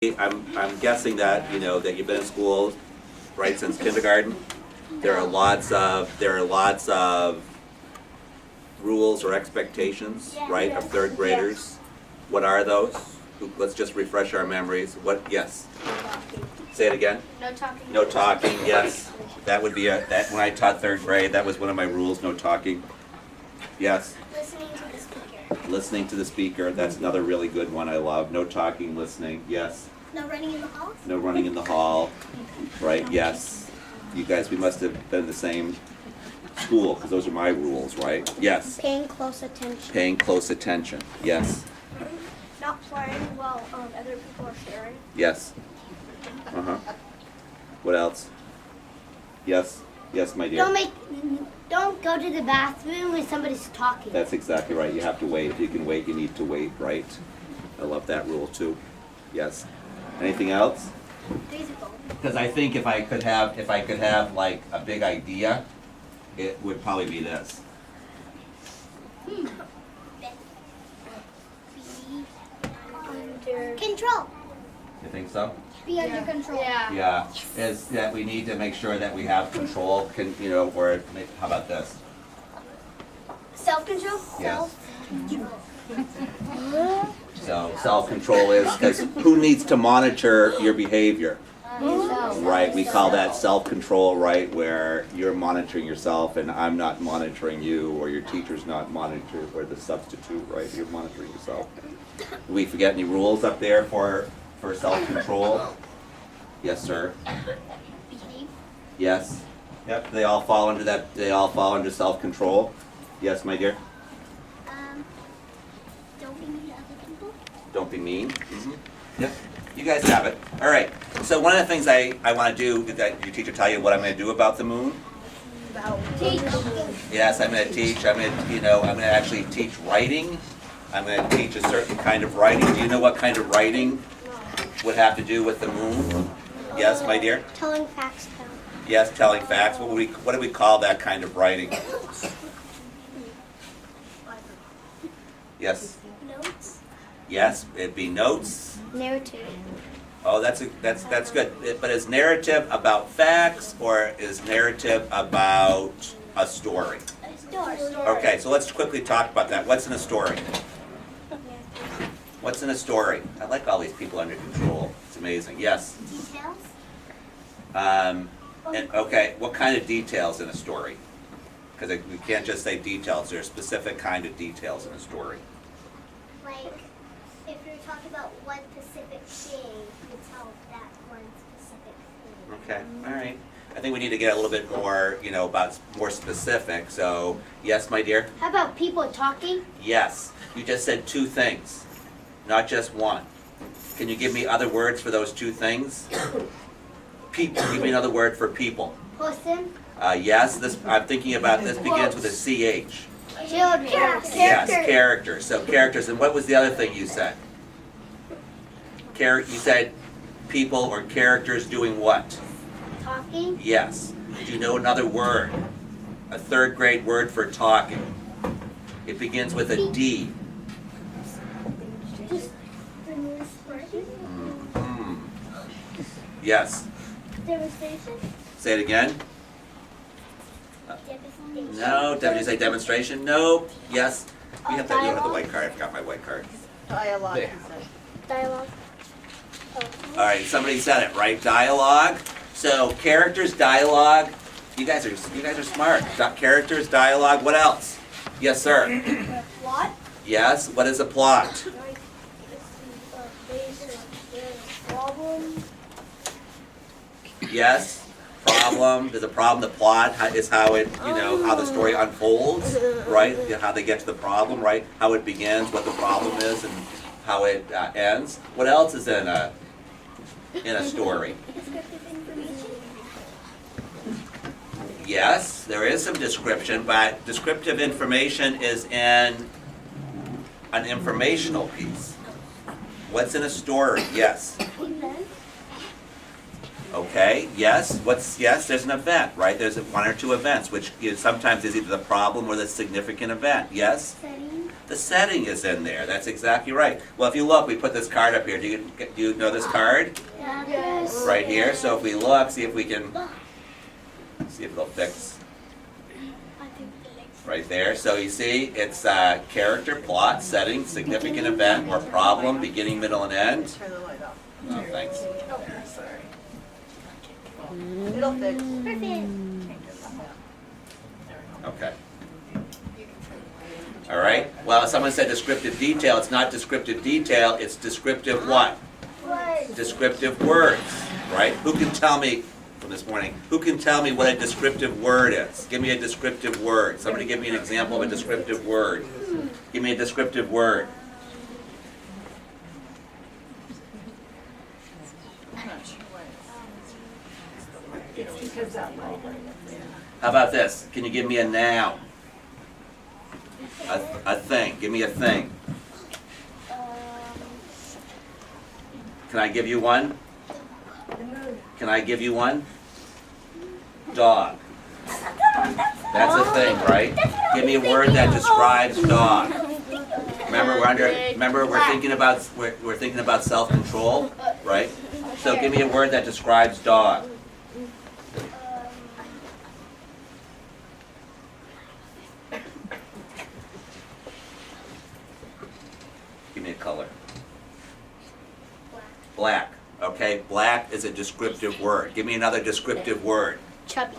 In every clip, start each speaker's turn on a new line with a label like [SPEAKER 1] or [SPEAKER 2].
[SPEAKER 1] I'm guessing that, that you've been in school, right, since kindergarten. There are lots of rules or expectations, right, of third graders. What are those? Let's just refresh our memories. Yes. Say it again.
[SPEAKER 2] No talking.
[SPEAKER 1] No talking, yes. That would be that when I taught third grade, that was one of my rules, no talking. Yes.
[SPEAKER 2] Listening to the speaker.
[SPEAKER 1] Listening to the speaker, that's another really good one I love. No talking, listening, yes.
[SPEAKER 2] No running in the hall.
[SPEAKER 1] No running in the hall, right, yes. You guys, we must have been in the same school, because those are my rules, right? Yes.
[SPEAKER 2] Paying close attention.
[SPEAKER 1] Paying close attention, yes.
[SPEAKER 2] Not playing while other people are sharing.
[SPEAKER 1] Yes. What else? Yes, yes, my dear.
[SPEAKER 2] Don't go to the bathroom when somebody's talking.
[SPEAKER 1] That's exactly right. You have to wait. If you can wait, you need to wait, right? I love that rule too. Yes. Anything else? Because I think if I could have like a big idea, it would probably be this.
[SPEAKER 2] Control.
[SPEAKER 1] You think so?
[SPEAKER 2] Be under control.
[SPEAKER 1] Yeah. Is that we need to make sure that we have control. Or how about this?
[SPEAKER 2] Self-control.
[SPEAKER 1] Yes. So self-control is because who needs to monitor your behavior? Right, we call that self-control, right, where you're monitoring yourself and I'm not monitoring you, or your teacher's not monitoring, or the substitute, right, you're monitoring yourself. Do we forget any rules up there for self-control? Yes, sir. Yes. Yep, they all fall under that, they all fall under self-control. Yes, my dear?
[SPEAKER 2] Don't be mean to other people.
[SPEAKER 1] Don't be mean. Yep. You guys have it. All right. So one of the things I want to do, did your teacher tell you what I'm going to do about the moon?
[SPEAKER 2] Teach.
[SPEAKER 1] Yes, I'm going to teach. I'm going to actually teach writing. I'm going to teach a certain kind of writing. Do you know what kind of writing would have to do with the moon? Yes, my dear?
[SPEAKER 2] Telling facts.
[SPEAKER 1] Yes, telling facts. What do we call that kind of writing? Yes.
[SPEAKER 2] Notes.
[SPEAKER 1] Yes, it'd be notes.
[SPEAKER 2] Narrative.
[SPEAKER 1] Oh, that's good. But is narrative about facts, or is narrative about a story?
[SPEAKER 2] Story.
[SPEAKER 1] Okay, so let's quickly talk about that. What's in a story? What's in a story? I like all these people under control. It's amazing. Yes.
[SPEAKER 2] Details.
[SPEAKER 1] And okay, what kind of details in a story? Because we can't just say details. There are specific kind of details in a story.
[SPEAKER 2] Like, if you're talking about one specific thing, you tell that one specific thing.
[SPEAKER 1] Okay, all right. I think we need to get a little bit more, about more specific. So, yes, my dear?
[SPEAKER 2] How about people talking?
[SPEAKER 1] Yes. You just said two things, not just one. Can you give me other words for those two things? People. Give me another word for people.
[SPEAKER 2] Person.
[SPEAKER 1] Yes, I'm thinking about this begins with a CH.
[SPEAKER 2] Children.
[SPEAKER 1] Yes, characters. So characters. And what was the other thing you said? You said people or characters doing what?
[SPEAKER 2] Talking.
[SPEAKER 1] Yes. Do you know another word? A third grade word for talking. It begins with a D. Yes.
[SPEAKER 2] Demonstration.
[SPEAKER 1] Say it again. No. Did you say demonstration? No. Yes. You have the white card. I forgot my white card.
[SPEAKER 3] Dialogue.
[SPEAKER 2] Dialogue.
[SPEAKER 1] All right. Somebody said it right. Dialogue. So characters, dialogue. You guys are smart. Characters, dialogue. What else? Yes, sir.
[SPEAKER 2] Plot.
[SPEAKER 1] Yes. What is a plot?
[SPEAKER 2] Problem.
[SPEAKER 1] Yes. Problem. There's a problem. The plot is how it, how the story unfolds, right? How they get to the problem, right? How it begins, what the problem is, and how it ends. What else is in a story?
[SPEAKER 2] Descriptive information.
[SPEAKER 1] Yes, there is some description, but descriptive information is in an informational piece. What's in a story? Yes.
[SPEAKER 2] Event.
[SPEAKER 1] Okay, yes. Yes, there's an event, right? There's one or two events, which sometimes is either the problem or the significant event. Yes?
[SPEAKER 2] Setting.
[SPEAKER 1] The setting is in there. That's exactly right. Well, if you look, we put this card up here. Do you know this card?
[SPEAKER 2] Yes.
[SPEAKER 1] Right here. So if we look, see if it'll fix. Right there. So you see, it's character, plot, setting, significant event or problem, beginning, middle, and end.
[SPEAKER 3] Turn the light off.
[SPEAKER 1] Oh, thanks.
[SPEAKER 3] Sorry. It'll fix.
[SPEAKER 2] Perfect.
[SPEAKER 1] Okay. All right. Well, someone said descriptive detail. It's not descriptive detail. It's descriptive what?
[SPEAKER 2] What?
[SPEAKER 1] Descriptive words. Right? Who can tell me from this morning? Who can tell me what a descriptive word is? Give me a descriptive word. Somebody give me an example of a descriptive word. Give me a descriptive word.
[SPEAKER 3] It's because that light right there.
[SPEAKER 1] How about this? Can you give me a noun? A thing. Give me a thing. Can I give you one? Can I give you one? Dog. That's a thing, right? Give me a word that describes dog. Remember we're thinking about self-control, right? So give me a word that describes dog. Give me a color. Black. Okay, black is a descriptive word. Give me another descriptive word.
[SPEAKER 2] Chubby.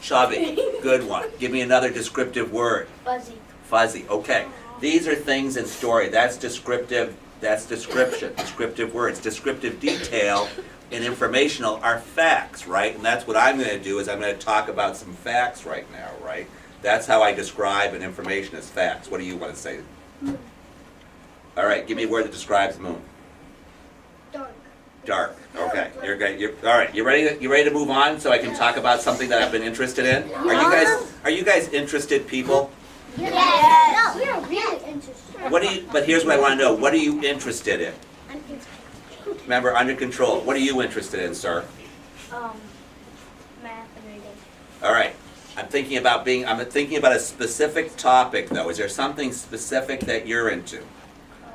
[SPEAKER 1] Chubby. Good one. Give me another descriptive word.
[SPEAKER 2] Fuzzy.
[SPEAKER 1] Fuzzy. Okay. These are things in story. That's descriptive. That's description. Descriptive words. Descriptive detail and informational are facts, right? And that's what I'm going to do is I'm going to talk about some facts right now, right? That's how I describe an information as facts. What do you want to say? All right. Give me a word that describes moon.
[SPEAKER 2] Dark.
[SPEAKER 1] Dark. Okay. You're great. All right. You ready? You ready to move on so I can talk about something that I've been interested in? Are you guys interested people?
[SPEAKER 2] Yes. No, we are really interested.
[SPEAKER 1] But here's what I want to know. What are you interested in? Remember, under control. What are you interested in, sir?
[SPEAKER 2] Math and reading.
[SPEAKER 1] All right. I'm thinking about a specific topic though. Is there something specific that you're into?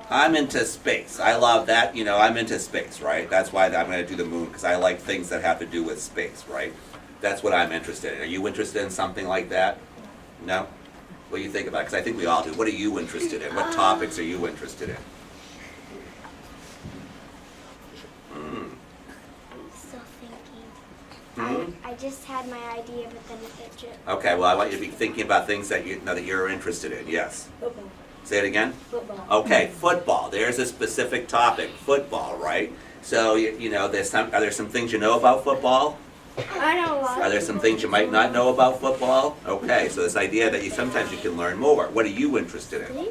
[SPEAKER 1] I'm into space. I love that. I'm into space, right? That's why I'm going to do the moon, because I like things that have to do with space, right? That's what I'm interested in. Are you interested in something like that? No? What do you think about it? Because I think we all do. What are you interested in? What topics are you interested in?
[SPEAKER 2] I'm still thinking. I just had my idea, but then it just...
[SPEAKER 1] Okay, well, I want you to be thinking about things that you're interested in. Yes.
[SPEAKER 2] Football.
[SPEAKER 1] Say it again?
[SPEAKER 2] Football.
[SPEAKER 1] Okay, football. There's a specific topic, football, right? So, are there some things you know about football?
[SPEAKER 2] I know a lot.
[SPEAKER 1] Are there some things you might not know about football? Okay, so this idea that sometimes you can learn more. What are you interested in?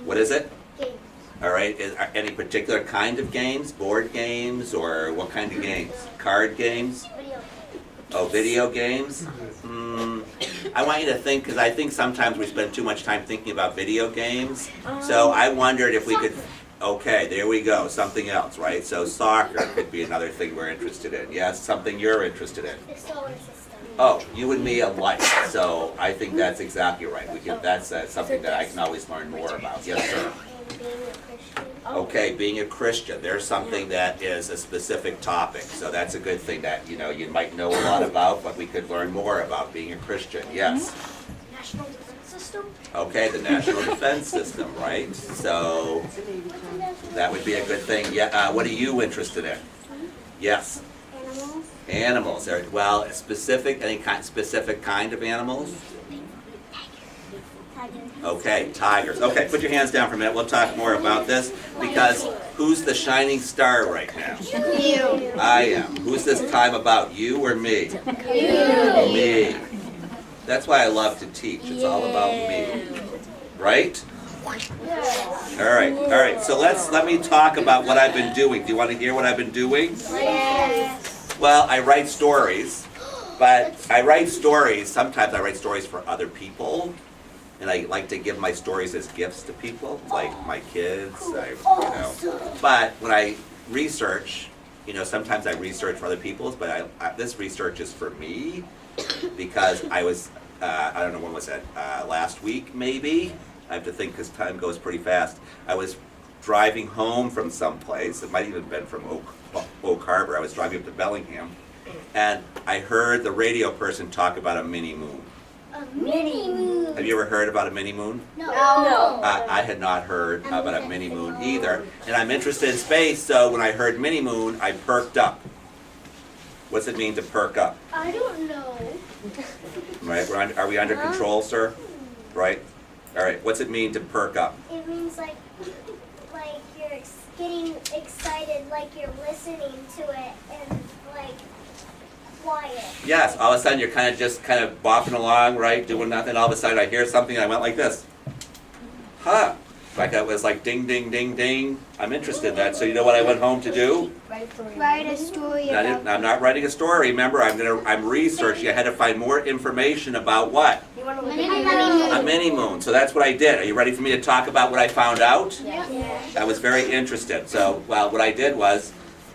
[SPEAKER 1] What is it?
[SPEAKER 2] Games.
[SPEAKER 1] All right, any particular kind of games? Board games, or what kind of games? Card games?
[SPEAKER 2] Video.
[SPEAKER 1] Oh, video games? I want you to think, because I think sometimes we spend too much time thinking about video games. So I wondered if we could, okay, there we go, something else, right? So soccer could be another thing we're interested in. Yes, something you're interested in.
[SPEAKER 2] The solar system.
[SPEAKER 1] Oh, you and me alike. So I think that's exactly right. That's something that I can always learn more about. Yes, sir.
[SPEAKER 2] And being a Christian.
[SPEAKER 1] Okay, being a Christian, there's something that is a specific topic. So that's a good thing that, you might know a lot about, but we could learn more about being a Christian. Yes.
[SPEAKER 2] National defense system.
[SPEAKER 1] Okay, the national defense system, right? So that would be a good thing. Yeah. What are you interested in? Yes.
[SPEAKER 2] Animals.
[SPEAKER 1] Animals. Well, specific kind of animals?
[SPEAKER 2] Tigers.
[SPEAKER 1] Okay, tigers. Okay, put your hands down for a minute. We'll talk more about this because who's the shining star right now?
[SPEAKER 2] You.
[SPEAKER 1] I am. Who's this time about, you or me?
[SPEAKER 2] You.
[SPEAKER 1] Me. That's why I love to teach. It's all about me. Right? All right. So let me talk about what I've been doing. Do you want to hear what I've been doing?
[SPEAKER 2] Yes.
[SPEAKER 1] Well, I write stories, but sometimes I write stories for other people. And I like to give my stories as gifts to people, like my kids, But when I research, sometimes I research for other people's, but this research is for me because I was, I don't know, when was it? Last week maybe? I have to think because time goes pretty fast. I was driving home from someplace. It might even have been from Oak Harbor. I was driving up to Bellingham, and I heard the radio person talk about a mini moon.
[SPEAKER 2] A mini moon.
[SPEAKER 1] Have you ever heard about a mini moon?
[SPEAKER 2] No.
[SPEAKER 1] I had not heard about a mini moon either, and I'm interested in space, so when I heard mini moon, I perked up. What's it mean to perk up?
[SPEAKER 2] I don't know.
[SPEAKER 1] Right? Are we under control, sir? Right? All right. What's it mean to perk up?
[SPEAKER 2] It means like you're getting excited, like you're listening to it, and like quiet.
[SPEAKER 1] Yes. All of a sudden, you're kind of bopping along, right, doing nothing. All of a sudden, I hear something, and I went like this. Huh? Like it was like ding, ding, ding, ding. I'm interested in that. So you know what I went home to do?
[SPEAKER 2] Write a story about.
[SPEAKER 1] I'm not writing a story. Remember, I'm researching. I had to find more information about what?
[SPEAKER 2] A mini moon.
[SPEAKER 1] A mini moon. So that's what I did. Are you ready for me to talk about what I found out?
[SPEAKER 2] Yeah.
[SPEAKER 1] I was very interested. So, well, what I did was,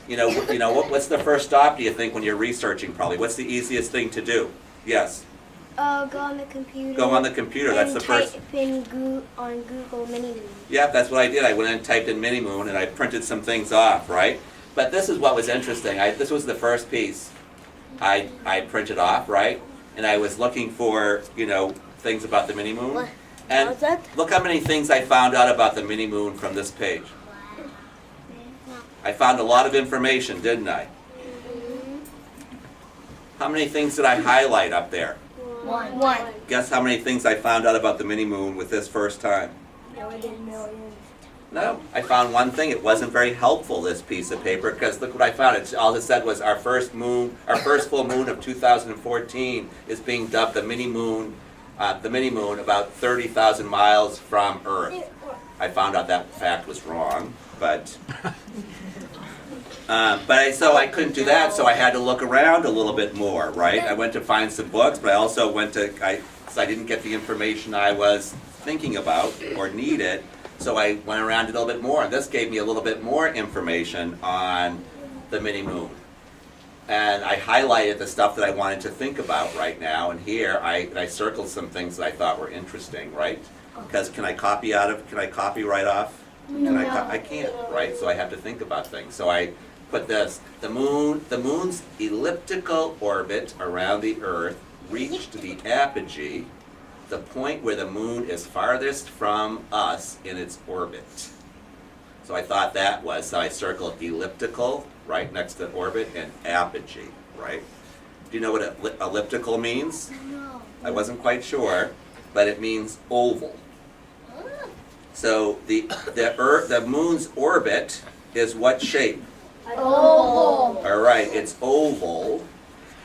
[SPEAKER 1] what's the first stop, do you think, when you're researching probably? What's the easiest thing to do? Yes.
[SPEAKER 4] Go on the computer.
[SPEAKER 1] Go on the computer. That's the first.
[SPEAKER 4] Type in on Google Mini Moon.
[SPEAKER 1] Yeah, that's what I did. I went and typed in mini moon and I printed some things off, right? But this is what was interesting. This was the first piece I printed off, right? And I was looking for, things about the mini moon. And
[SPEAKER 4] What's that?
[SPEAKER 1] look how many things I found out about the mini moon from this page. I found a lot of information, didn't I? How many things did I highlight up there?
[SPEAKER 2] One.
[SPEAKER 1] Guess how many things I found out about the mini moon with this first time? No, I found one thing. It wasn't very helpful, this piece of paper, because look what I found. All it said was our first full moon of 2014 is being dubbed the mini moon about 30,000 miles from Earth. I found out that fact was wrong, but so I couldn't do that, so I had to look around a little bit more, right? I went to find some books, but I also so I didn't get the information I was thinking about or needed, so I went around a little bit more, and this gave me a little bit more information on the mini moon. And I highlighted the stuff that I wanted to think about right now, and here I circled some things that I thought were interesting, right? Because can I copy right off?
[SPEAKER 2] No.
[SPEAKER 1] I can't, right? So I have to think about things. So I put this, the moon's elliptical orbit around the Earth reached the apogee, the point where the moon is farthest from us in its orbit. So I thought so I circled elliptical right next to orbit and apogee, right? Do you know what elliptical means?
[SPEAKER 2] No.
[SPEAKER 1] I wasn't quite sure, but it means oval. So the moon's orbit is what shape?
[SPEAKER 2] Oval.
[SPEAKER 1] All right, it's oval.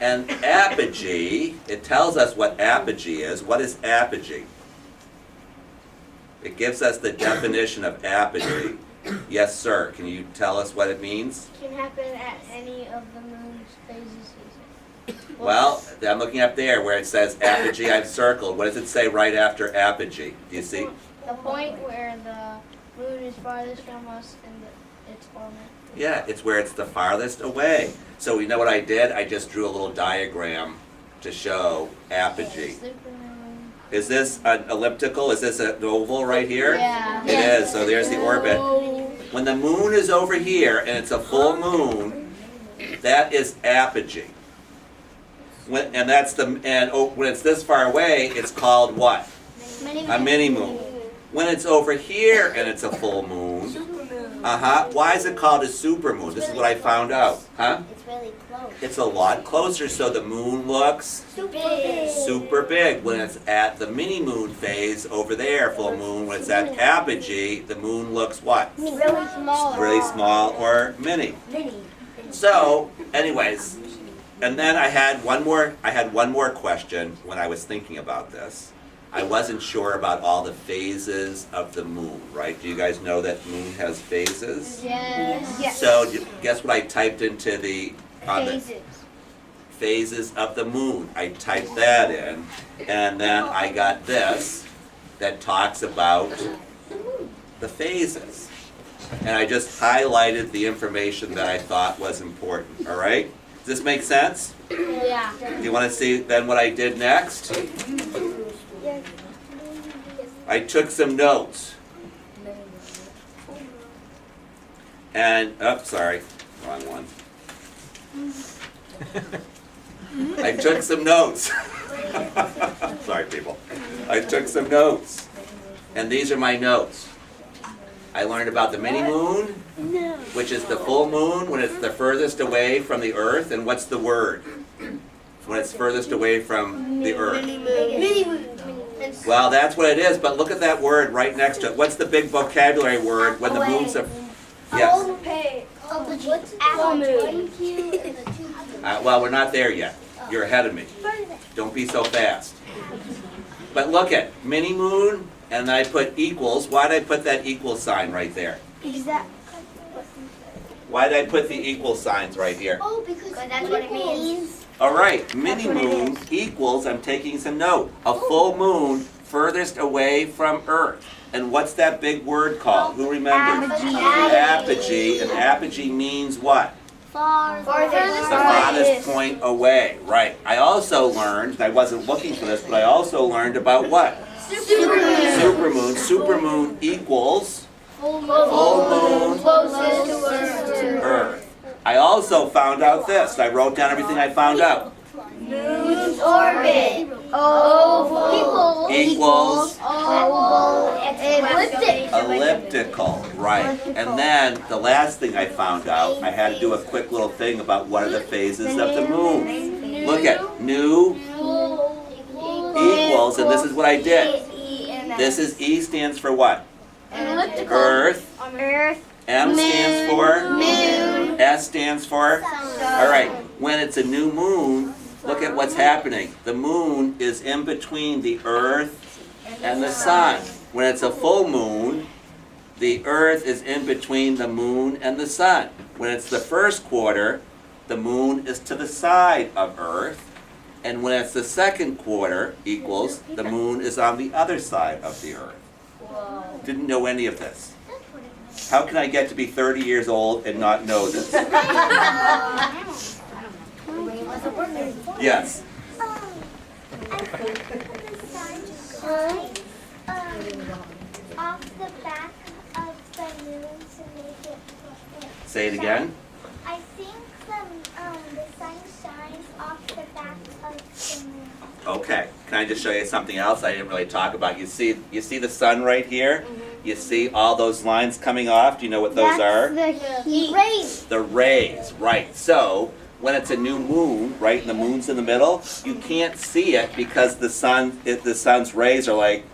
[SPEAKER 1] And apogee, it tells us what apogee is. What is apogee? It gives us the definition of apogee. Yes, sir. Can you tell us what it means?
[SPEAKER 4] Can happen at any of the moon's phases.
[SPEAKER 1] Well, I'm looking up there where it says apogee. I've circled. What does it say right after apogee? Do you see?
[SPEAKER 4] The point where the moon is farthest from us in its orbit.
[SPEAKER 1] Yeah, it's where it's the farthest away. So you know what I did? I just drew a little diagram to show apogee. Is this an elliptical? Is this an oval right here?
[SPEAKER 4] Yeah.
[SPEAKER 1] It is, so there's the orbit. When the moon is over here and it's a full moon, that is apogee. When it's this far away, it's called what? A mini moon. When it's over here and it's a full moon, why is it called a supermoon? This is what I found out.
[SPEAKER 2] It's really close.
[SPEAKER 1] It's a lot closer, so the moon looks super big. When it's at the mini moon phase over there, full moon, when it's at apogee, the moon looks what?
[SPEAKER 2] Really small.
[SPEAKER 1] Really small or mini. So, anyways, and then I had one more question when I was thinking about this. I wasn't sure about all the phases of the moon, right? Do you guys know that moon has phases?
[SPEAKER 4] Yes.
[SPEAKER 1] So guess what I typed into the
[SPEAKER 4] Phases.
[SPEAKER 1] phases of the moon? I typed that in, and then I got this that talks about the phases. And I just highlighted the information that I thought was important, all right? Does this make sense?
[SPEAKER 4] Yeah.
[SPEAKER 1] Do you want to see then what I did next? I took some notes. And, sorry, wrong one. I took some notes. Sorry, people. I took some notes. And these are my notes. I learned about the mini moon, which is the full moon when it's the furthest away from the earth. And what's the word? When it's furthest away from the earth. Well, that's what it is, but look at that word right next to it. What's the big vocabulary word when the moon's a... Yes. Well, we're not there yet. You're ahead of me. Don't be so fast. But look at mini moon, and I put equals. Why did I put that equal sign right there? Why did I put the equal signs right here?
[SPEAKER 2] Oh, because that's what it means.
[SPEAKER 1] All right, mini moon equals, I'm taking some note, a full moon furthest away from Earth. And what's that big word called? Who remembers? Apogee. And apogee means what?
[SPEAKER 2] Farthest.
[SPEAKER 1] The farthest point away. Right. I also learned, I wasn't looking for this, but I also learned about what? Supermoon. Supermoon equals full moon
[SPEAKER 2] Closest to
[SPEAKER 1] Earth. I also found out this. I wrote down everything I found out.
[SPEAKER 2] Moon's orbit. Oval.
[SPEAKER 1] Equals
[SPEAKER 2] Oval.
[SPEAKER 1] elliptical. Right. And then the last thing I found out, I had to do a quick little thing about what are the phases of the moon. Look at new equals, and this is what I did. This is E stands for what? Earth. M stands for
[SPEAKER 2] Moon.
[SPEAKER 1] S stands for? All right, when it's a new moon, look at what's happening. The moon is in between the earth and the sun. When it's a full moon, the earth is in between the moon and the sun. When it's the first quarter, the moon is to the side of earth. And when it's the second quarter equals, the moon is on the other side of the earth. Didn't know any of this. How can I get to be 30 years old and not know this? Yes.
[SPEAKER 2] I think the sun shines off the back of the moon to make it.
[SPEAKER 1] Say it again.
[SPEAKER 2] I think the sun shines off the back of the moon.
[SPEAKER 1] Okay. Can I just show you something else I didn't really talk about? You see the sun right here? You see all those lines coming off? Do you know what those are?
[SPEAKER 2] The rays.
[SPEAKER 1] The rays, right. So, when it's a new moon, right, and the moon's in the middle, you can't see it because the sun's rays are like,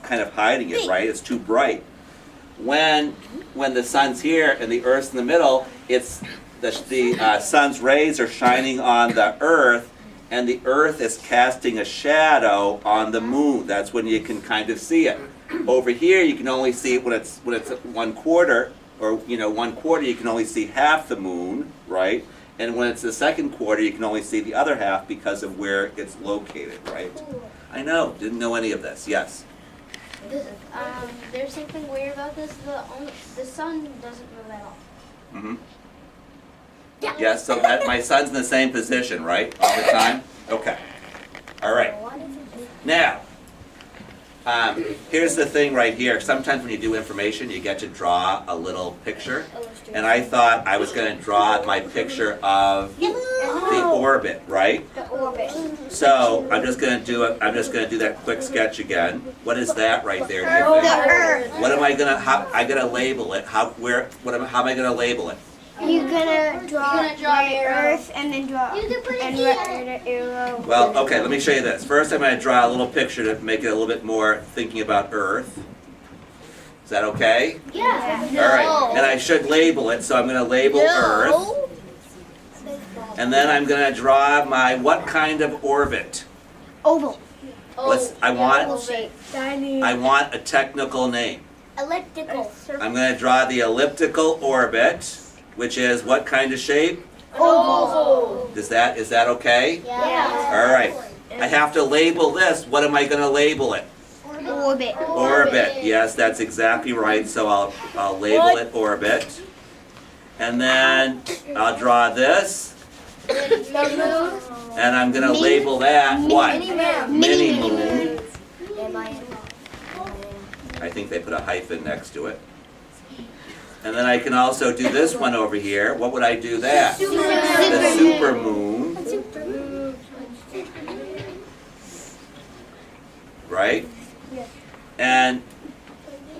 [SPEAKER 1] kind of hiding it, right? It's too bright. When the sun's here and the earth's in the middle, it's the sun's rays are shining on the earth, and the earth is casting a shadow on the moon. That's when you can kind of see it. Over here, you can only see it when it's 1/4, or 1/4 you can only see half the moon, right? And when it's the second quarter, you can only see the other half because of where it's located, right? I know, didn't know any of this. Yes.
[SPEAKER 4] There's something weird about this. The sun doesn't move at all.
[SPEAKER 1] Mm-hmm. Yes. So my sun's in the same position, right, all the time. Okay. All right. Now. Here's the thing right here. Sometimes when you do information, you get to draw a little picture. And I thought I was going to draw my picture of the orbit, right?
[SPEAKER 2] The orbit.
[SPEAKER 1] So I'm just going to do it. I'm just going to do that quick sketch again. What is that right there? Do you
[SPEAKER 2] The
[SPEAKER 1] think?
[SPEAKER 2] Earth.
[SPEAKER 1] What am I gonna? How I'm gonna label it? How am I gonna label it?
[SPEAKER 2] You're gonna draw
[SPEAKER 4] the
[SPEAKER 2] Earth and then draw
[SPEAKER 4] an
[SPEAKER 2] arrow.
[SPEAKER 1] Well, okay. Let me show you this. First, I'm going to draw a little picture to make it a little bit more thinking about Earth. Is that okay?
[SPEAKER 2] Yeah.
[SPEAKER 1] All right. And I should label it, so I'm going to label Earth. And then I'm going to draw my what kind of orbit?
[SPEAKER 2] Oval.
[SPEAKER 1] I want a technical name.
[SPEAKER 2] Elliptical.
[SPEAKER 1] I'm going to draw the elliptical orbit, which is what kind of shape?
[SPEAKER 2] Oval.
[SPEAKER 1] Is that okay?
[SPEAKER 2] Yeah.
[SPEAKER 1] All right. I have to label this. What am I going to label it?
[SPEAKER 2] Orbit.
[SPEAKER 1] Orbit. Yes, that's exactly right. So I'll label it orbit. And then I'll draw this. And I'm going to label that what? Mini moon. I think they put a hyphen next to it. And then I can also do this one over here. What would I do that? The supermoon. Right? And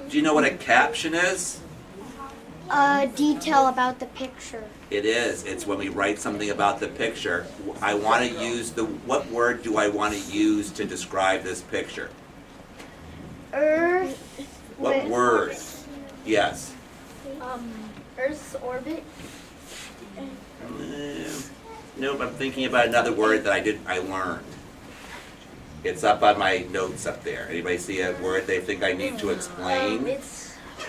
[SPEAKER 1] do you know what a caption is?
[SPEAKER 2] Detail about the picture.
[SPEAKER 1] It is. It's when we write something about the picture. I want to use what word do I want to use to describe this picture?
[SPEAKER 2] Earth.
[SPEAKER 1] What word? Yes.
[SPEAKER 4] Earth's orbit.
[SPEAKER 1] Nope, I'm thinking about another word that I learned. It's up on my notes up there. Anybody see a word they think I need to explain?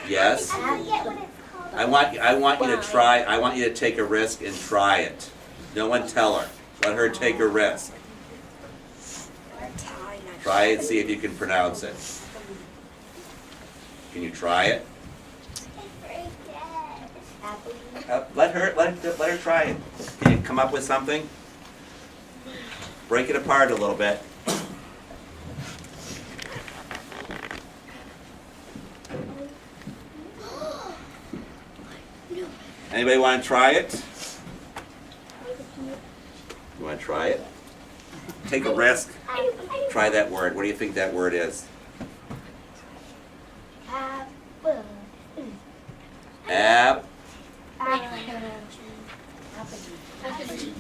[SPEAKER 1] Yes?
[SPEAKER 2] I forget what it's called.
[SPEAKER 1] I want you to try, I want you to take a risk and try it. No one tell her. Let her take a risk. Try it and see if you can pronounce it. Can you try it? Let her try it. Can you come up with something? Break it apart a little bit. Anybody want to try it? You want to try it? Take a risk. Try that word. What do you think that word is?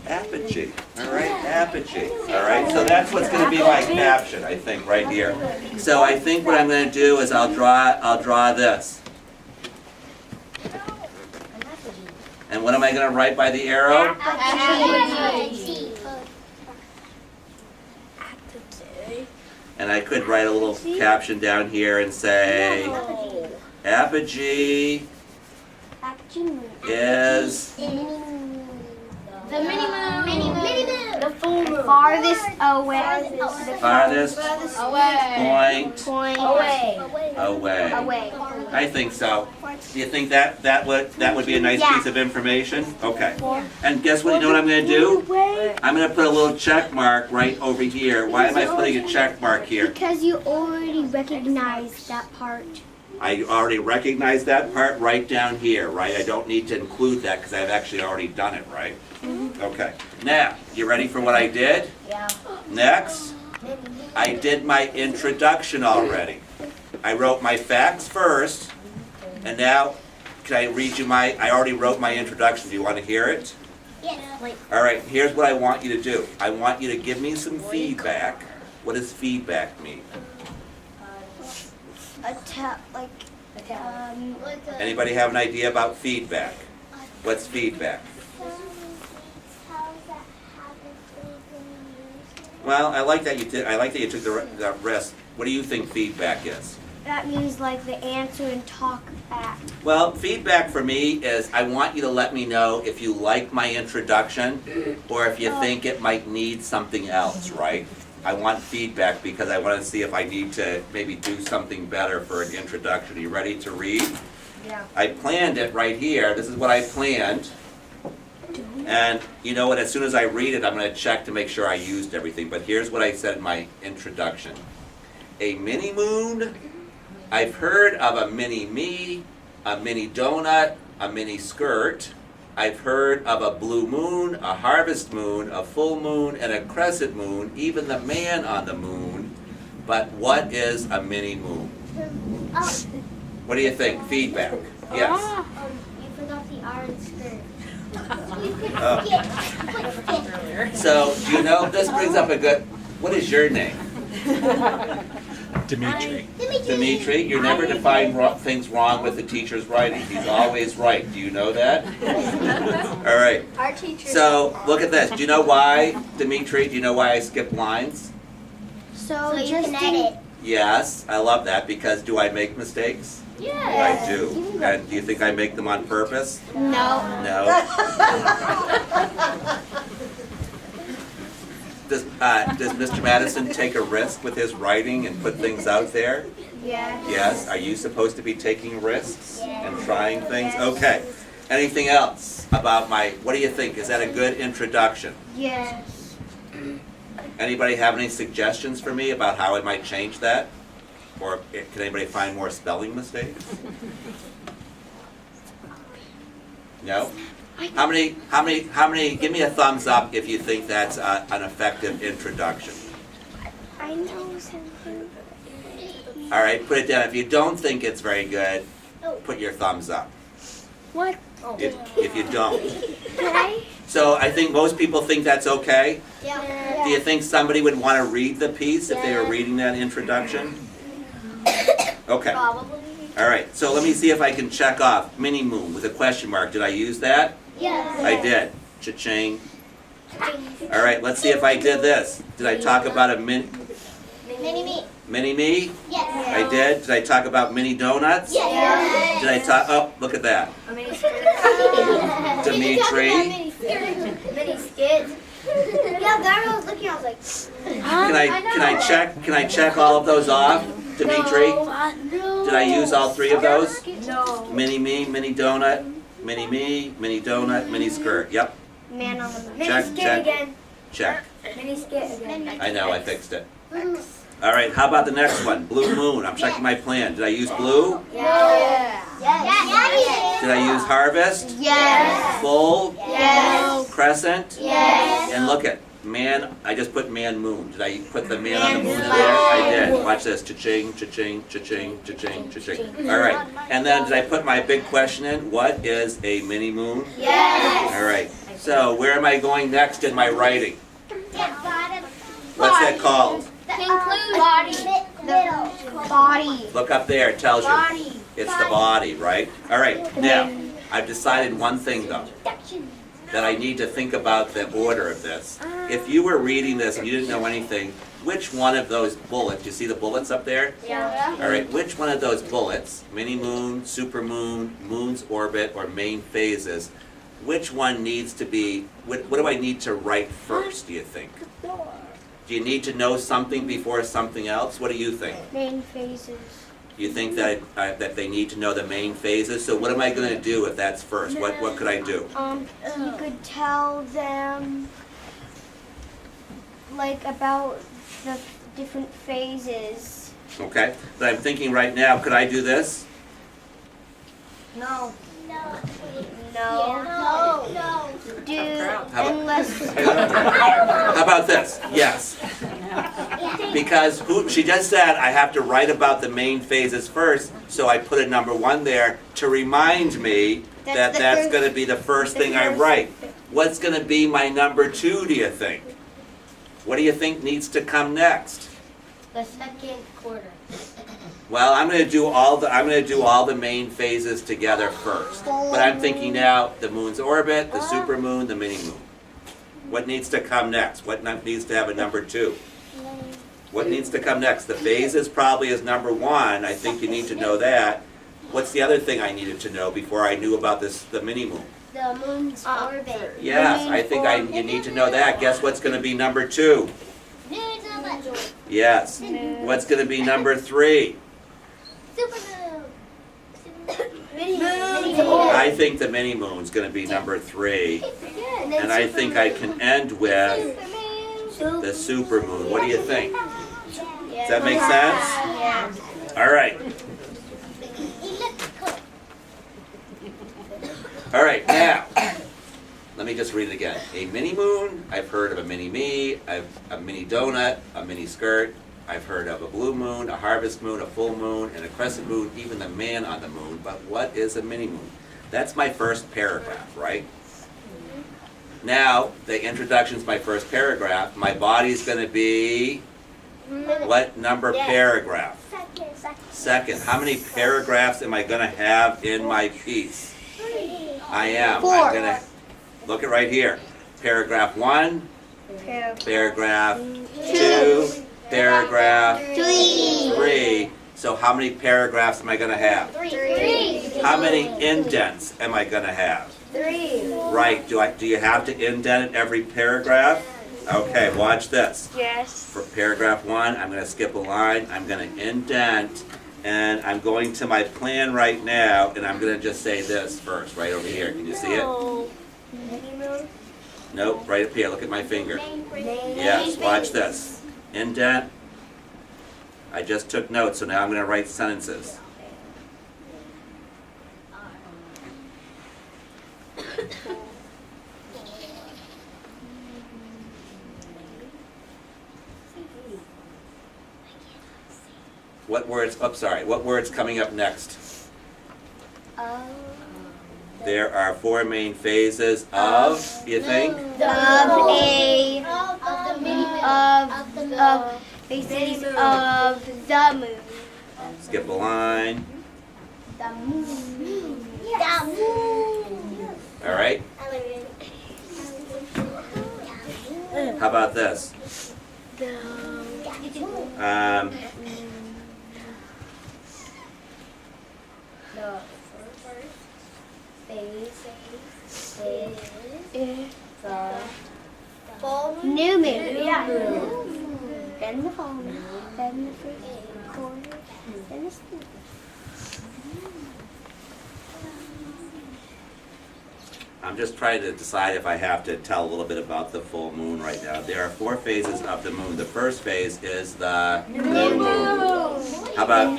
[SPEAKER 1] Apogee. All right, apogee. All right, so that's what's going to be my caption, I think, right here. So I think what I'm going to do is I'll draw this. And what am I going to write by the arrow? And I could write a little caption down here and say, apogee is
[SPEAKER 4] The mini moon.
[SPEAKER 2] The full moon. Farthest away.
[SPEAKER 1] farthest
[SPEAKER 4] Away.
[SPEAKER 1] point
[SPEAKER 2] Away.
[SPEAKER 1] away. I think so. Do you think that would be a nice piece of information? Okay. And guess what? You know what I'm going to do? I'm going to put a little check mark right over here. Why am I putting a check mark here?
[SPEAKER 2] Because you already recognized that part.
[SPEAKER 1] I already recognize that part right down here, right? I don't need to include that because I've actually already done it, right? Okay. Now, you ready for what I did?
[SPEAKER 2] Yeah.
[SPEAKER 1] Next, I did my introduction already. I wrote my facts first, and now, can I read you I already wrote my introduction. Do you want to hear it?
[SPEAKER 2] Yes.
[SPEAKER 1] All right, here's what I want you to do. I want you to give me some feedback. What does feedback mean? Anybody have an idea about feedback? What's feedback? Well, I like that you did. I like that you took the rest. What do you think feedback is?
[SPEAKER 2] That means like the answer and talk back.
[SPEAKER 1] Well, feedback for me is I want you to let me know if you like my introduction or if you think it might need something else, right? I want feedback because I want to see if I need to maybe do something better for an introduction. Are you ready to read?
[SPEAKER 3] Yeah.
[SPEAKER 1] I planned it right here. This is what I planned. And you know what, as soon as I read it, I'm going to check to make sure I used everything. But here's what I said in my introduction. A mini moon. I've heard of a mini me, a mini donut, a mini skirt. I've heard of a blue moon, a harvest moon, a full moon, and a crescent moon, even the man on the moon. But what is a mini moon? What do you think? Feedback. Yes.
[SPEAKER 2] You forgot the orange skirt.
[SPEAKER 1] So, do you know, this brings up a good, what is your name?
[SPEAKER 5] Dimitri.
[SPEAKER 1] Dimitri, you're never to find things wrong with the teacher's writing. He's always right. Do you know that? All right.
[SPEAKER 3] Our teacher.
[SPEAKER 1] So, look at this. Do you know why, Dimitri, do you know why I skip lines?
[SPEAKER 2] So you can edit.
[SPEAKER 1] Yes, I love that because do I make mistakes?
[SPEAKER 2] Yeah.
[SPEAKER 1] I do. And do you think I make them on purpose?
[SPEAKER 2] No.
[SPEAKER 1] No. Does Mr. Matteson take a risk with his writing and put things out there?
[SPEAKER 2] Yeah.
[SPEAKER 1] Yes. Are you supposed to be taking risks and trying things? Okay. Anything else about what do you think? Is that a good introduction?
[SPEAKER 2] Yes.
[SPEAKER 1] Anybody have any suggestions for me about how I might change that? Or can anybody find more spelling mistakes? No? How many, give me a thumbs up if you think that's an effective introduction.
[SPEAKER 2] I know something.
[SPEAKER 1] All right, put it down. If you don't think it's very good, put your thumbs up.
[SPEAKER 2] What?
[SPEAKER 1] If you don't.
[SPEAKER 2] Can I?
[SPEAKER 1] So I think most people think that's okay.
[SPEAKER 2] Yeah.
[SPEAKER 1] Do you think somebody would want to read the piece if they were reading that introduction? Okay.
[SPEAKER 4] Probably.
[SPEAKER 1] All right, so let me see if I can check off mini moon with a question mark. Did I use that?
[SPEAKER 2] Yes.
[SPEAKER 1] I did. Cha-ching. All right, let's see if I did this. Did I talk about a
[SPEAKER 2] Mini me.
[SPEAKER 1] mini me?
[SPEAKER 2] Yes.
[SPEAKER 1] I did. Did I talk about mini donuts?
[SPEAKER 2] Yes.
[SPEAKER 1] Did I talk? Oh, look at that. Dimitri.
[SPEAKER 2] Mini skids. Yeah, that I was looking. I was like,
[SPEAKER 1] Can I check all of those off? Dimitri. Did I use all three of those?
[SPEAKER 3] No.
[SPEAKER 1] Mini me, mini donut, mini me, mini donut, mini skirt. Yep.
[SPEAKER 2] man on the moon.
[SPEAKER 1] Check, check, check.
[SPEAKER 3] Mini skit again.
[SPEAKER 1] I know, I fixed it. All right, how about the next one? Blue moon. I'm checking my plan. Did I use blue?
[SPEAKER 2] Yeah. Yes.
[SPEAKER 1] Did I use harvest?
[SPEAKER 2] Yes.
[SPEAKER 1] Full?
[SPEAKER 2] Yes.
[SPEAKER 1] Crescent?
[SPEAKER 2] Yes.
[SPEAKER 1] And look at man. I just put man moon. Did I put the man on the moon in there? I did. Watch this. Cha-ching, cha-ching, cha-ching, cha-ching, cha-ching. All right. And then did I put my big question in? What is a mini moon?
[SPEAKER 2] Yes.
[SPEAKER 1] All right. So where am I going next in my writing? What's that called?
[SPEAKER 2] Conclude body. The body.
[SPEAKER 1] Look up there. It tells you.
[SPEAKER 2] Body.
[SPEAKER 1] It's the body, right? All right. Now, I've decided one thing though. That I need to think about the order of this. If you were reading this and you didn't know anything, which one of those bullets, you see the bullets up there?
[SPEAKER 2] Yeah.
[SPEAKER 1] All right, which one of those bullets, mini moon, super moon, moon's orbit, or main phases, which one needs to be, what do I need to write first, do you think? Do you need to know something before something else? What do you think?
[SPEAKER 2] Main phases.
[SPEAKER 1] You think that that they need to know the main phases? So what am I going to do if that's first? What could I do?
[SPEAKER 2] You could tell them, like, about the different phases.
[SPEAKER 1] Okay, but I'm thinking right now, could I do this?
[SPEAKER 2] No. No. Do unless.
[SPEAKER 1] How about this? Yes. Because she just said I have to write about the main phases first, so I put a number 1 there to remind me that that's going to be the first thing I write. What's going to be my number 2, do you think? What do you think needs to come next?
[SPEAKER 2] The second quarter.
[SPEAKER 1] Well, I'm going to do all the main phases together first. But I'm thinking now the moon's orbit, the supermoon, the mini moon. What needs to come next? What needs to have a number 2? What needs to come next? The phases probably is number 1. I think you need to know that. What's the other thing I needed to know before I knew about the mini moon?
[SPEAKER 2] The moon's orbit.
[SPEAKER 1] Yes, I think you need to know that. Guess what's going to be number 2? Yes. What's going to be number 3? I think the mini moon's going to be number 3. And I think I can end with the supermoon. What do you think? Does that make sense?
[SPEAKER 2] Yeah.
[SPEAKER 1] All right. All right, now, let me just read it again. A mini moon, I've heard of a mini me, a mini donut, a mini skirt. I've heard of a blue moon, a harvest moon, a full moon, and a crescent moon, even the man on the moon. But what is a mini moon? That's my first paragraph, right? Now, the introduction's my first paragraph. My body's going to be what number paragraph? Second. How many paragraphs am I going to have in my piece? I am.
[SPEAKER 2] 4.
[SPEAKER 1] I'm going to look at right here. Paragraph 1, paragraph 2, paragraph
[SPEAKER 2] 3.
[SPEAKER 1] So how many paragraphs am I going to have?
[SPEAKER 2] 3.
[SPEAKER 1] How many indents am I going to have?
[SPEAKER 2] 3.
[SPEAKER 1] Right. Do you have to indent it every paragraph? Okay, watch this.
[SPEAKER 2] Yes.
[SPEAKER 1] For paragraph 1, I'm going to skip a line. I'm going to indent, and I'm going to my plan right now, and I'm going to just say this first, right over here. Can you see it? Nope, right up here. Look at my finger. Yes, watch this. Indent. I just took notes, so now I'm going to write sentences. What words, what words coming up next? There are 4 main phases of, you think?
[SPEAKER 4] Of the moon.
[SPEAKER 1] Skip a line.
[SPEAKER 4] The moon.
[SPEAKER 1] All right. How about this?
[SPEAKER 4] The first phase is the new moon. Then the full moon. Then the first quarter. Then the spring.
[SPEAKER 1] I'm just trying to decide if I have to tell a little bit about the full moon right now. There are 4 phases of the moon. The first phase is the new moon. How about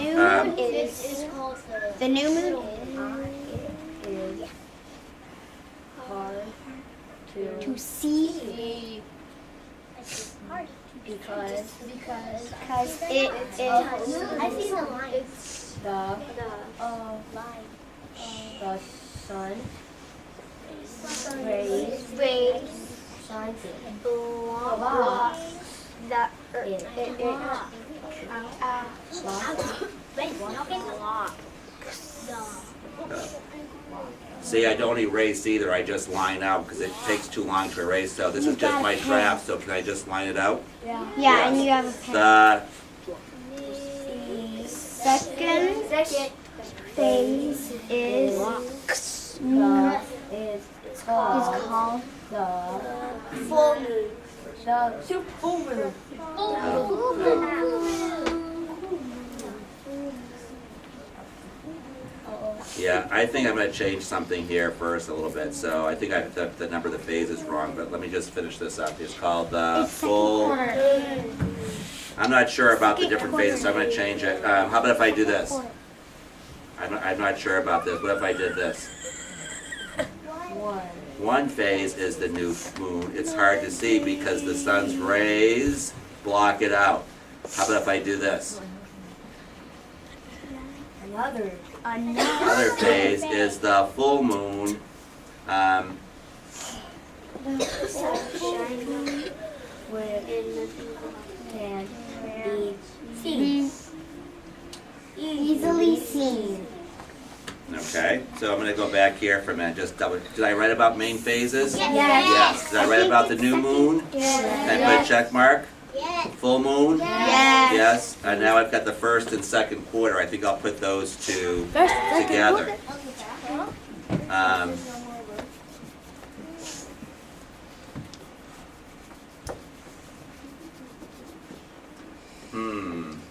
[SPEAKER 4] the new moon is hard to see because it
[SPEAKER 2] I see the line.
[SPEAKER 4] it's the sun rays shines blocks the
[SPEAKER 1] See, I don't erase either. I just line out because it takes too long to erase. So this is just my draft. So can I just line it out?
[SPEAKER 4] yeah, and you have a pen.
[SPEAKER 1] The
[SPEAKER 4] Second phase is called the full moon. The full moon.
[SPEAKER 1] Yeah, I think I'm going to change something here first a little bit. So I think the number of the phase is wrong, but let me just finish this up. It's called the full. I'm not sure about the different phases, so I'm going to change it. How about if I do this? I'm not sure about this. What if I did this? One phase is the new moon. It's hard to see because the sun's rays block it out. How about if I do this? Another phase is the full moon.
[SPEAKER 4] Easily seen.
[SPEAKER 1] Okay, so I'm going to go back here for a minute. Just double. Did I write about main phases?
[SPEAKER 4] Yes.
[SPEAKER 1] Yes. Did I write about the new moon?
[SPEAKER 4] Yes.
[SPEAKER 1] Can I put a check mark?
[SPEAKER 2] Yes.
[SPEAKER 1] Full moon?
[SPEAKER 4] Yes.
[SPEAKER 1] Yes. And now I've got the first and second quarter. I think I'll put those two together.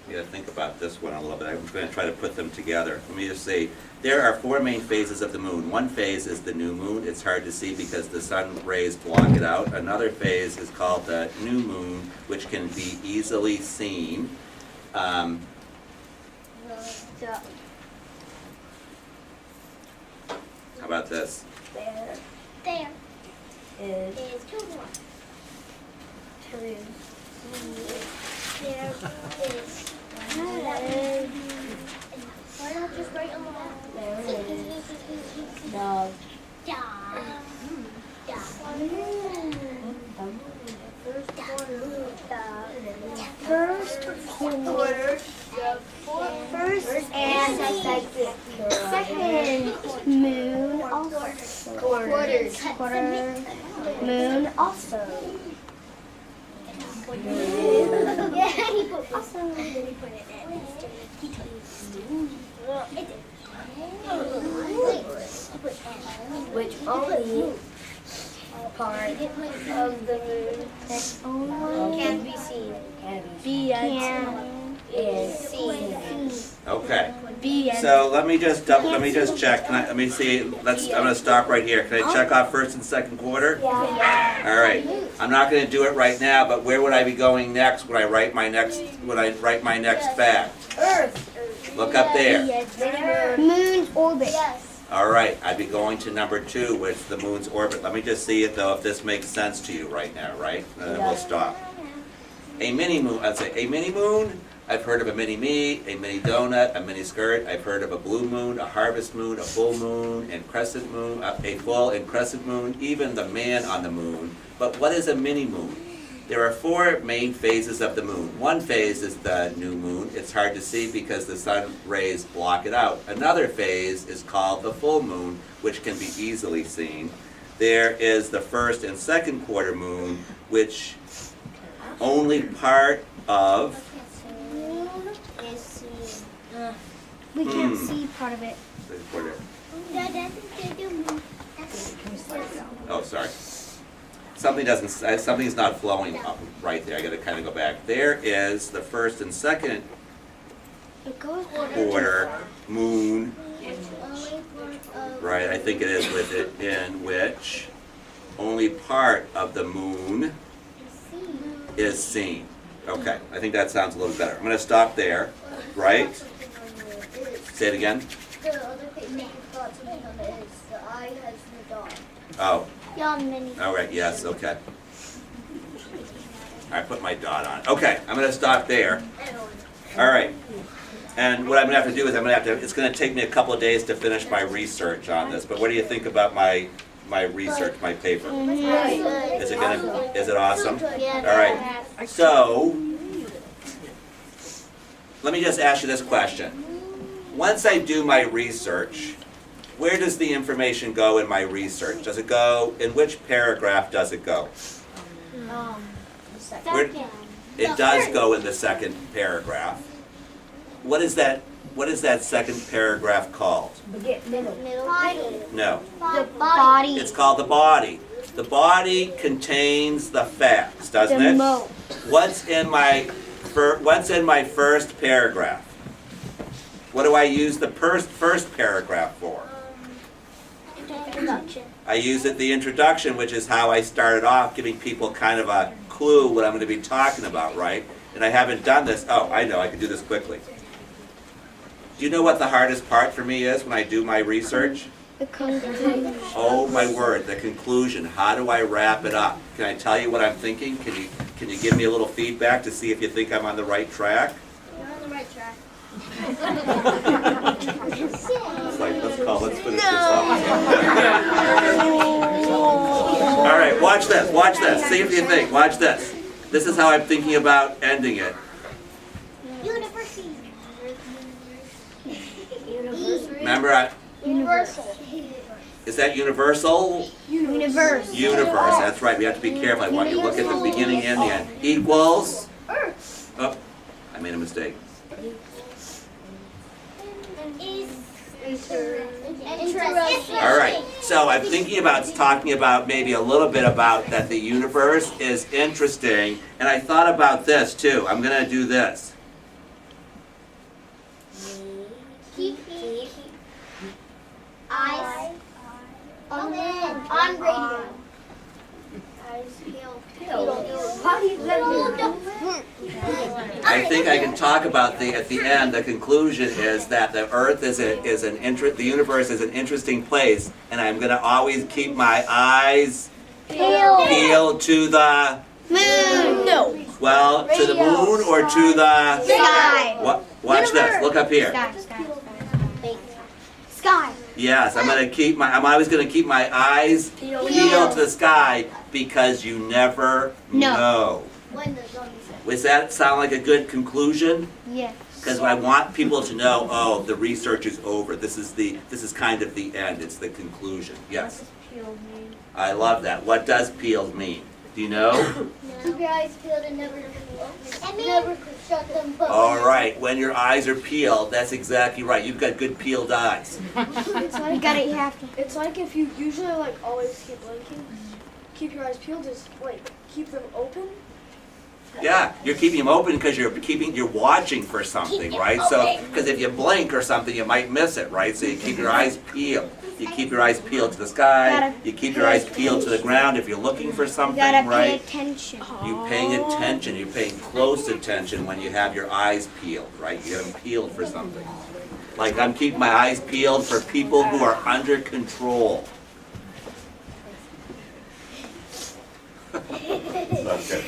[SPEAKER 1] You gotta think about this one a little bit. I'm going to try to put them together. Let me just say, there are 4 main phases of the moon. One phase is the new moon. It's hard to see because the sun rays block it out. Another phase is called the new moon, which can be easily seen. How about this?
[SPEAKER 2] There
[SPEAKER 4] Is
[SPEAKER 2] is 2 more.
[SPEAKER 4] true.
[SPEAKER 2] There is why not just write along?
[SPEAKER 4] There is the
[SPEAKER 2] Da. Da.
[SPEAKER 4] First and second moon also. Quarter moon also.
[SPEAKER 2] Yeah, he put also. He put it in. He took it.
[SPEAKER 4] Which only part of the moon that only can be seen. Is seen.
[SPEAKER 1] Okay. So let me just check. Let me see. I'm going to stop right here. Can I check off first and second quarter?
[SPEAKER 4] Yeah.
[SPEAKER 1] All right. I'm not going to do it right now, but where would I be going next when I write my next fact?
[SPEAKER 2] Earth.
[SPEAKER 1] Look up there.
[SPEAKER 4] Moon's orbit.
[SPEAKER 2] Yes.
[SPEAKER 1] All right, I'd be going to number 2, which is the moon's orbit. Let me just see it though, if this makes sense to you right now, right? And then we'll stop. A mini moon, I'd say a mini moon. I've heard of a mini me, a mini donut, a mini skirt. I've heard of a blue moon, a harvest moon, a full moon, and crescent moon, a full and crescent moon, even the man on the moon. But what is a mini moon? There are 4 main phases of the moon. One phase is the new moon. It's hard to see because the sun rays block it out. Another phase is called the full moon, which can be easily seen. There is the first and second quarter moon, which only part of
[SPEAKER 4] We can't see part of it.
[SPEAKER 1] second quarter. Oh, sorry. Something's not flowing up right there. I gotta kind of go back. There is the first and second
[SPEAKER 4] It goes
[SPEAKER 1] quarter moon, right? I think it is with it, in which only part of the moon is seen. Okay, I think that sounds a little better. I'm gonna stop there, right? Say it again.
[SPEAKER 2] The other page you forgot something on it is the eye has the dot.
[SPEAKER 1] Oh,
[SPEAKER 4] Young mini.
[SPEAKER 1] all right, yes, okay. I put my dot on. Okay, I'm gonna stop there. All right. And what I'm gonna have to do is it's gonna take me a couple of days to finish my research on this, but what do you think about my research, my paper? Is it awesome? All right, so, let me just ask you this question. Once I do my research, where does the information go in my research? Does it go, in which paragraph does it go? Where, it does go in the second paragraph. What is that second paragraph called? No.
[SPEAKER 4] The body.
[SPEAKER 1] It's called the body. The body contains the facts, doesn't it? What's in my first paragraph? What do I use the first paragraph for?
[SPEAKER 2] Introduction.
[SPEAKER 1] I use the introduction, which is how I started off, giving people kind of a clue what I'm going to be talking about, right? And I haven't done this. Oh, I know, I can do this quickly. Do you know what the hardest part for me is when I do my research?
[SPEAKER 4] The conclusion.
[SPEAKER 1] Oh my word, the conclusion. How do I wrap it up? Can I tell you what I'm thinking? Can you give me a little feedback to see if you think I'm on the right track?
[SPEAKER 2] You're on the right track.
[SPEAKER 1] It's like, let's finish this off. All right, watch this. See if you think. Watch this. This is how I'm thinking about ending it.
[SPEAKER 2] University.
[SPEAKER 1] Remember,
[SPEAKER 2] Universal.
[SPEAKER 1] is that universal?
[SPEAKER 4] Universe.
[SPEAKER 1] Universe, that's right. We have to be careful. I want you to look at the beginning and the end. Equals? Oh, I made a mistake.
[SPEAKER 2] Interesting.
[SPEAKER 1] All right, so I'm talking about maybe a little bit about that the universe is interesting, and I thought about this too. I'm gonna do this.
[SPEAKER 2] Keep eyes on radio.
[SPEAKER 1] I think I can talk about at the end. The conclusion is that the Earth the universe is an interesting place, and I'm gonna always keep my eyes peeled to the
[SPEAKER 4] Moon. No.
[SPEAKER 1] well, to the moon or to the
[SPEAKER 4] Sky.
[SPEAKER 1] Watch this. Look up here.
[SPEAKER 4] Sky.
[SPEAKER 1] Yes, I'm always gonna keep my eyes peeled to the sky because you never know. Does that sound like a good conclusion?
[SPEAKER 4] Yes.
[SPEAKER 1] Because I want people to know, oh, the research is over. This is kind of the end. It's the conclusion. Yes. I love that. What does peeled mean? Do you know?
[SPEAKER 2] Keep your eyes peeled and never open. Never shut them.
[SPEAKER 1] All right. When your eyes are peeled, that's exactly right. You've got good peeled eyes.
[SPEAKER 4] You gotta, you have to.
[SPEAKER 3] It's like if you usually always keep blinking, keep your eyes peeled, just keep them open.
[SPEAKER 1] Yeah, you're keeping them open because you're watching for something, right? So, because if you blink or something, you might miss it, right? So you keep your eyes peeled. you keep your eyes peeled to the sky, you keep your eyes peeled to the ground. If you're looking for something,
[SPEAKER 4] Gotta pay
[SPEAKER 1] right?
[SPEAKER 4] attention.
[SPEAKER 1] You're paying attention, you're paying close attention when you have your eyes peeled, right? You have them peeled for something. Like I'm keeping my eyes peeled for people who are under control. Okay.